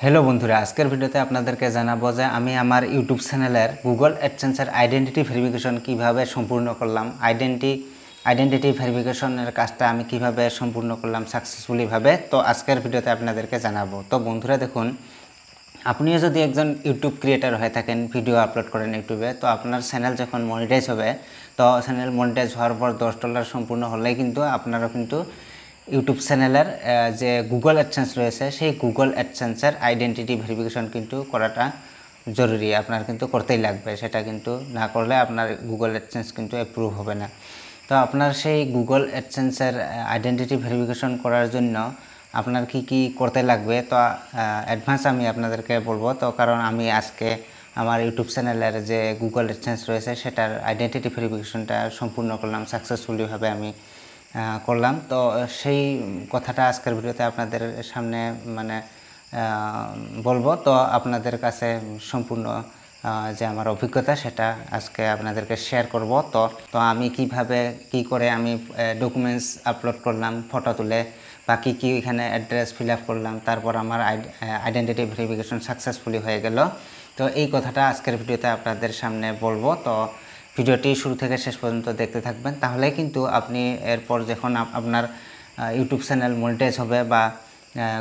Hello বন্ধুরা, আজকের ভিডিওতে আপনাদেরকে জানাবো যে আমি আমার ইউটিউব চ্যানেলের গুগল অ্যাডসেন্সের আইডেন্টিটি ভেরিফিকেশন কিভাবে সম্পূর্ণ করলাম। আইডেন্টিটি ভেরিফিকেশনের কাজটা আমি কিভাবে সম্পূর্ণ করলাম সাকসেসফুলিভাবে। তো আজকের ভিডিওতে আপনাদেরকে জানাবো। তো বন্ধুরা দেখুন, আপনিও যদি একজন ইউটিউব ক্রিয়েটার হয়ে থাকেন, ভিডিও আপলোড করেন ইউটিউবে, তো আপনার চ্যানেল যখন মনিটাইজ হবে, তো চ্যানেল মনিটাইজ হওয়ার পর $10 সম্পূর্ণ হলেই কিন্তু আপনারা কিন্তু ইউটিউব চ্যানেলের যে গুগল অ্যাডসেন্স রয়েছে সেই গুগল অ্যাডসেন্সের আইডেন্টিটি ভেরিফিকেশন কিন্তু করাটা জরুরি, আপনার কিন্তু করতেই লাগবে। সেটা কিন্তু না করলে আপনার গুগল অ্যাডসেন্স কিন্তু অ্যাপ্রুভ হবে না। তো আপনার সেই গুগল অ্যাডসেন্সের আইডেন্টিটি ভেরিফিকেশন করার জন্য আপনার কি কি করতে লাগবে, তো অ্যাডভান্স আমি আপনাদেরকে বলবো। তো কারণ আমি আজকে আমার ইউটিউব চ্যানেলের যে গুগল অ্যাডসেন্স রয়েছে সেটার আইডেন্টিটি ভেরিফিকেশনটা সম্পূর্ণ করলাম, সাকসেসফুলিভাবে আমি করলাম। তো সেই কথাটা আজকের ভিডিওতে আপনাদের সামনে বলবো। তো আপনাদের কাছে সম্পূর্ণ যে আমার অভিজ্ঞতা সেটা আজকে আপনাদেরকে শেয়ার করব। তো আমি কিভাবে কি করে আমি ডকুমেন্টস আপলোড করলাম, ফটো তুলে, বা কী এখানে অ্যাড্রেস ফিল আপ করলাম, তারপর আমার আইডেন্টিটি ভেরিফিকেশন সাকসেসফুলি হয়ে গেল। তো এই কথাটা আজকের ভিডিওতে আপনাদের সামনে বলবো। তো ভিডিওটি শুরু থেকে শেষ পর্যন্ত দেখতে থাকবেন, তাহলে কিন্তু আপনি এরপর যখন আপনার ইউটিউব চ্যানেল মনিটাইজ হবে বা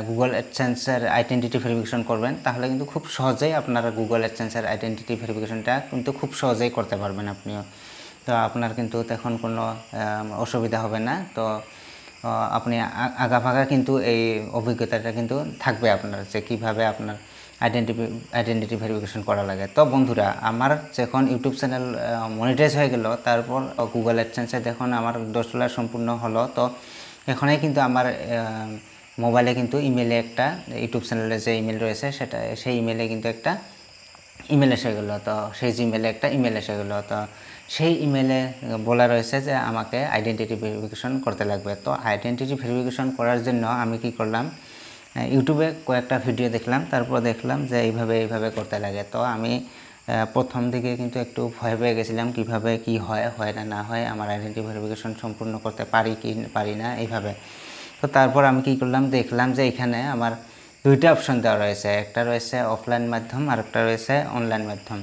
গুগল অ্যাডসেন্সের আইডেন্টিটি ভেরিফিকেশন করবেন, তাহলে কিন্তু খুব সহজেই আপনারা গুগল অ্যাডসেন্সের আইডেন্টিটি ভেরিফিকেশনটা কিন্তু খুব সহজেই করতে পারবেন আপনিও। তো আপনার কিন্তু তখন কোনো অসুবিধা হবে না। তো আপনি আগাভাগা কিন্তু এই অভিজ্ঞতাটা কিন্তু থাকবে আপনার, যে কীভাবে আপনার আইডেন্টিটি ভেরিফিকেশন করা লাগে। তো বন্ধুরা, আমার যখন ইউটিউব চ্যানেল মনিটাইজ হয়ে গেল, তারপর গুগল অ্যাডসেন্সে যখন আমার $10 সম্পূর্ণ হলো, তো এখানেই কিন্তু আমার মোবাইলে কিন্তু ইমেলে একটা ইউটিউব চ্যানেলের যে ইমেল রয়েছে সেটা, সেই ইমেলে কিন্তু একটা ইমেল এসে গেলো। তো সেই জিমেলে একটা ইমেল এসে গেলো। তো সেই ইমেলে বলা রয়েছে যে আমাকে আইডেন্টিটি ভেরিফিকেশন করতে লাগবে। তো আইডেন্টিটি ভেরিফিকেশন করার জন্য আমি কি করলাম, ইউটিউবে কয়েকটা ভিডিও দেখলাম, তারপর দেখলাম যে এইভাবে করতে লাগে। তো আমি প্রথম দিকে কিন্তু একটু ভয় পেয়ে গেছিলাম, কিভাবে কি হয় না হয়, আমার আইডেন্টিটি ভেরিফিকেশন সম্পূর্ণ করতে পারি কি পারি না এইভাবে। তো তারপর আমি কি করলাম, দেখলাম যে এখানে আমার দুইটা অপশন দেওয়া রয়েছে, একটা রয়েছে অফলাইন মাধ্যম আর একটা রয়েছে অনলাইন মাধ্যম।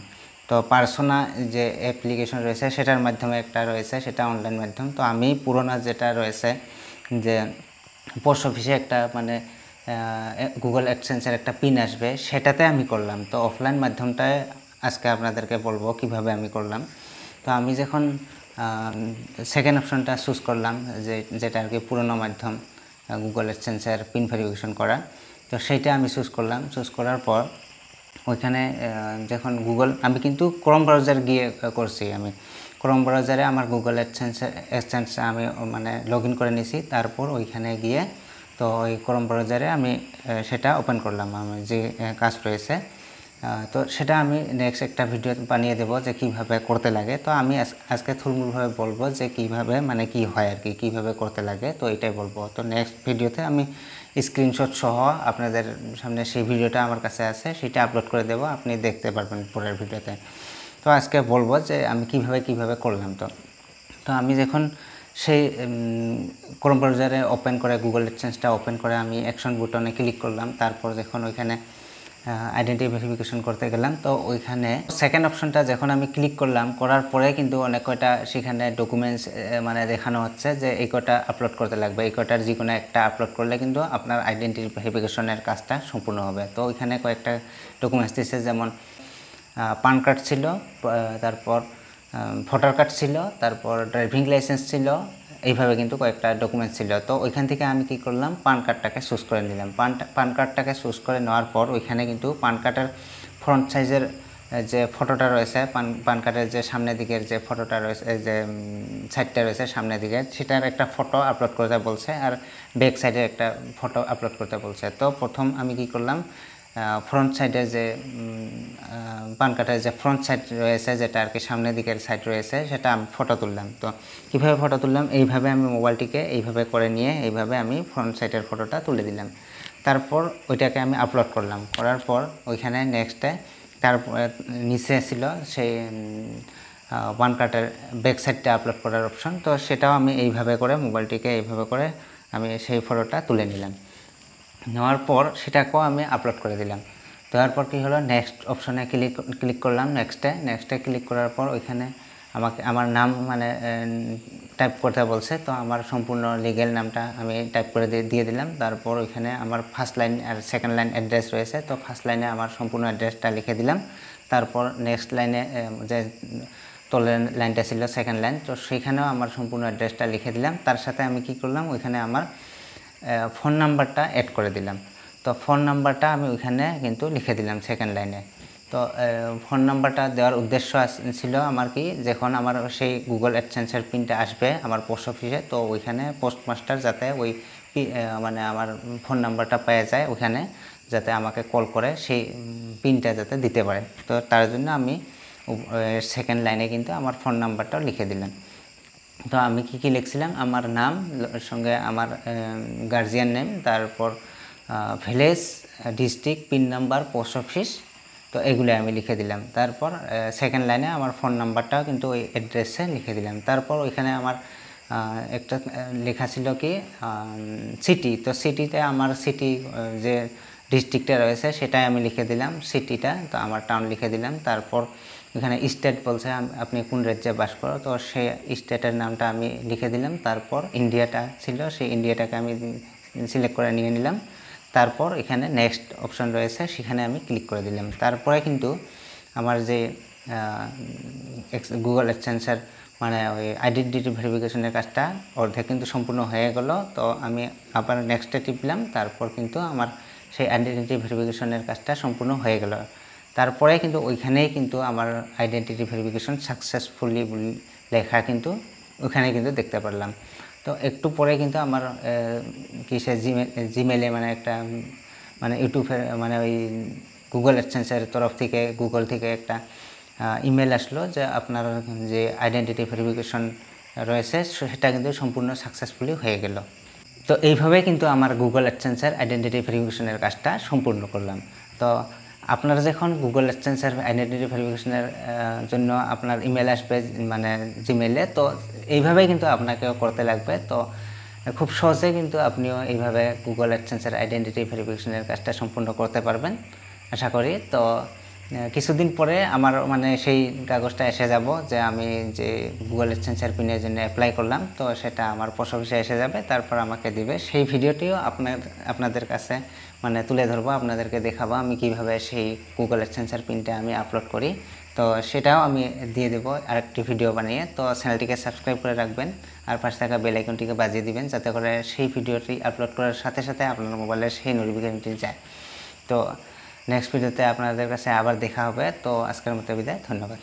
তো পার্সোনা যে অ্যাপ্লিকেশন রয়েছে সেটার মাধ্যমে একটা রয়েছে, সেটা অনলাইন মাধ্যম। তো আমি পুরোনো যেটা রয়েছে, যে পোস্ট অফিসে একটা গুগল অ্যাডসেন্সের একটা পিন আসবে, সেটাতে আমি করলাম। তো অফলাইন মাধ্যমটায় আজকে আপনাদেরকে বলবো কিভাবে আমি করলাম। তো আমি যখন সেকেন্ড অপশনটা চুজ করলাম, যেটা আর কি পুরোনো মাধ্যম, গুগল অ্যাডসেন্সের পিন ভেরিফিকেশন করা, তো সেইটা আমি চুজ করলাম। চুজ করার পর ওইখানে যখন আমি কিন্তু ক্রোম ব্রাউজার গিয়ে করছি, আমি ক্রোম ব্রাউজারে আমার গুগল অ্যাডসেন্স আমি লগ ইন করে নিয়েছি। তারপর ওইখানে গিয়ে তো ওই ক্রোম ব্রাউজারে আমি সেটা ওপেন করলাম, আমি যে কাজ রয়েছে। তো সেটা আমি নেক্সট একটা ভিডিও বানিয়ে দেবো যে কীভাবে করতে লাগে। তো আমি আজকে থুলমূলভাবে বলবো যে কীভাবে কি হয় আর কি, কীভাবে করতে লাগে, তো এটাই বলবো। তো নেক্সট ভিডিওতে আমি স্ক্রিনশট সহ আপনাদের সামনে সেই ভিডিওটা আমার কাছে আছে, সেটা আপলোড করে দেবো, আপনি দেখতে পারবেন পরের ভিডিওতে। তো আজকে বলবো যে আমি কিভাবে করলাম। তো আমি যখন সেই ক্রোম ব্রাউজারে ওপেন করে গুগল অ্যাডসেন্সটা ওপেন করে আমি অ্যাকশন বুটনে ক্লিক করলাম। তারপর যখন ওইখানে আইডেন্টিটি ভেরিফিকেশন করতে গেলাম, তো ওইখানে সেকেন্ড অপশনটা যখন আমি ক্লিক করলাম, করার পরে কিন্তু অনেক কয়টা সেখানে ডকুমেন্টস দেখানো হচ্ছে যে এই কটা আপলোড করতে লাগবে, এই কটার যে কোনো একটা আপলোড করলে কিন্তু আপনার আইডেন্টিটি ভেরিফিকেশনের কাজটা সম্পূর্ণ হবে। তো ওইখানে কয়েকটা ডকুমেন্টস দিচ্ছে, যেমন পান কার্ড ছিল, তারপর ভোটার কার্ড ছিল, তারপর ড্রাইভিং লাইসেন্স ছিল, এইভাবে কিন্তু কয়েকটা ডকুমেন্টস ছিল। তো ওইখান থেকে আমি কি করলাম, পান কার্ডটাকে চুজ করে নিলাম। পান কার্ডটাকে চুজ করে নেওয়ার পর ওইখানে কিন্তু পান কার্ডের ফ্রন্ট সাইজের যে ফটোটা রয়েছে, পান কার্ডের যে সামনের দিকের যে ফটোটা রয়েছে, যে সাইডটা রয়েছে সামনের দিকে, সেটার একটা ফটো আপলোড করতে বলছে, আর ব্যাক সাইডের একটা ফটো আপলোড করতে বলছে। তো প্রথম আমি কি করলাম, ফ্রন্ট সাইডে যে পান কার্ডের যে ফ্রন্ট সাইড রয়েছে, যেটা আর কি সামনের দিকের সাইড রয়েছে, সেটা আমি ফটো তুললাম। তো কীভাবে ফটো তুললাম, এইভাবে আমি মোবাইলটিকে এইভাবে করে নিয়ে এইভাবে আমি ফ্রন্ট সাইডের ফটোটা তুলে দিলাম। তারপর ওইটাকে আমি আপলোড করলাম, করার পর ওইখানে নেক্সটে তারপর নিচে ছিল সেই পান কার্ডের ব্যাক সাইডটা আপলোড করার অপশন। তো সেটাও আমি এইভাবে করে মোবাইলটিকে এইভাবে করে আমি সেই ফটোটা তুলে নিলাম। নেওয়ার পর সেটাকেও আমি আপলোড করে দিলাম। দেওয়ার পর কী হলো, নেক্সট অপশনে ক্লিক করলাম, নেক্সটে ক্লিক করার পর ওইখানে আমাকে আমার নাম মানে টাইপ করতে বলছে। তো আমার সম্পূর্ণ লিগ্যাল নামটা আমি টাইপ করে দিয়ে দিলাম। তারপর ওইখানে আমার ফার্স্ট লাইন আর সেকেন্ড লাইন অ্যাড্রেস রয়েছে, তো ফার্স্ট লাইনে আমার সম্পূর্ণ অ্যাড্রেসটা লিখে দিলাম। তারপর নেক্সট লাইনে যে তলের লাইনটা ছিল সেকেন্ড লাইন, তো সেখানেও আমার সম্পূর্ণ অ্যাড্রেসটা লিখে দিলাম। তার সাথে আমি কি করলাম, ওইখানে আমার ফোন নাম্বারটা অ্যাড করে দিলাম। তো ফোন নাম্বারটা আমি ওইখানে কিন্তু লিখে দিলাম সেকেন্ড লাইনে। তো ফোন নাম্বারটা দেওয়ার উদ্দেশ্য ছিল আমার কি, যখন আমার সেই গুগল অ্যাডসেন্সের পিনটা আসবে আমার পোস্ট অফিসে, তো ওইখানে পোস্টমাস্টার যাতে ওই মানে আমার ফোন নাম্বারটা পেয়ে যায় ওইখানে, যাতে আমাকে কল করে সেই পিনটা যাতে দিতে পারে। তো তার জন্য আমি সেকেন্ড লাইনে কিন্তু আমার ফোন নাম্বারটাও লিখে দিলাম। তো আমি কি লিখছিলাম, আমার নাম সঙ্গে আমার গার্জিয়ান নেম, তারপর village, district, pin number, post office, তো এগুলো আমি লিখে দিলাম। তারপর সেকেন্ড লাইনে আমার ফোন নাম্বারটাও কিন্তু ওই অ্যাড্রেসে লিখে দিলাম। তারপর ওইখানে আমার একটা লেখা ছিল কি সিটি, তো সিটিতে আমার সিটি যে ডিস্ট্রিক্টটা রয়েছে সেটাই আমি লিখে দিলাম, সিটিটা, তো আমার টাউন লিখে দিলাম। তারপর এখানে স্টেট বলছে আপনি কোন রাজ্যে বাস করো, তো সেই স্টেটের নামটা আমি লিখে দিলাম। তারপর ইন্ডিয়াটা ছিল, সেই ইন্ডিয়াটাকে আমি সিলেক্ট করে নিয়ে নিলাম। তারপর এখানে নেক্সট অপশন রয়েছে, সেখানে আমি ক্লিক করে দিলাম। তারপরে কিন্তু আমার যে গুগল অ্যাডসেন্সের মানে ওই আইডেন্টিটি ভেরিফিকেশনের কাজটা অর্ধেক কিন্তু সম্পূর্ণ হয়ে গেল। তো আমি আবার নেক্সটে টিপলাম, তারপর কিন্তু আমার সেই আইডেন্টিটি ভেরিফিকেশনের কাজটা সম্পূর্ণ হয়ে গেল। তারপরে কিন্তু ওইখানেই কিন্তু আমার আইডেন্টিটি ভেরিফিকেশন সাকসেসফুলি লেখা কিন্তু ওইখানে কিন্তু দেখতে পারলাম। তো একটু পরে কিন্তু আমার কিসে জিমেলে মানে একটা মানে ইউটিউবের মানে ওই গুগল অ্যাডসেন্সের তরফ থেকে গুগল থেকে একটা ইমেল আসলো যে আপনার যে আইডেন্টিটি ভেরিফিকেশন রয়েছে সেটা কিন্তু সম্পূর্ণ সাকসেসফুলি হয়ে গেল। তো এইভাবে কিন্তু আমার গুগল অ্যাডসেন্সের আইডেন্টিটি ভেরিফিকেশনের কাজটা সম্পূর্ণ করলাম। তো আপনারা যখন গুগল অ্যাডসেন্সের আইডেন্টিটি ভেরিফিকেশনের জন্য আপনার ইমেল আসবে মানে জিমেলে, তো এইভাবেই কিন্তু আপনাকেও করতে লাগবে। তো খুব সহজে কিন্তু আপনিও এইভাবে গুগল অ্যাডসেন্সের আইডেন্টিটি ভেরিফিকেশনের কাজটা সম্পূর্ণ করতে পারবেন আশা করি। তো কিছুদিন পরে আমার মানে সেই কাগজটা এসে যাব যে আমি যে গুগল অ্যাডসেন্সের পিনের জন্য অ্যাপ্লাই করলাম, তো সেটা আমার পোস্ট অফিসে এসে যাবে, তারপর আমাকে দিবে। সেই ভিডিওটিও আপনাদের কাছে মানে তুলে ধরবো, আপনাদেরকে দেখাবো আমি কিভাবে সেই গুগল অ্যাডসেন্সের পিনটা আমি আপলোড করি। তো সেটাও আমি দিয়ে দেবো আরেকটি ভিডিও বানিয়ে। তো চ্যানেলটিকে সাবস্ক্রাইব করে রাখবেন আর পাশে থাকা বেল আইকনটিকে বাজিয়ে দিবেন, যাতে করে সেই ভিডিওটি আপলোড করার সাথে সাথে আপনার মোবাইলে সেই নোটিফিকেশনটি যায়। তো নেক্সট ভিডিওতে আপনাদের কাছে আবার দেখা হবে। তো আজকের মতো বিদায়, ধন্যবাদ।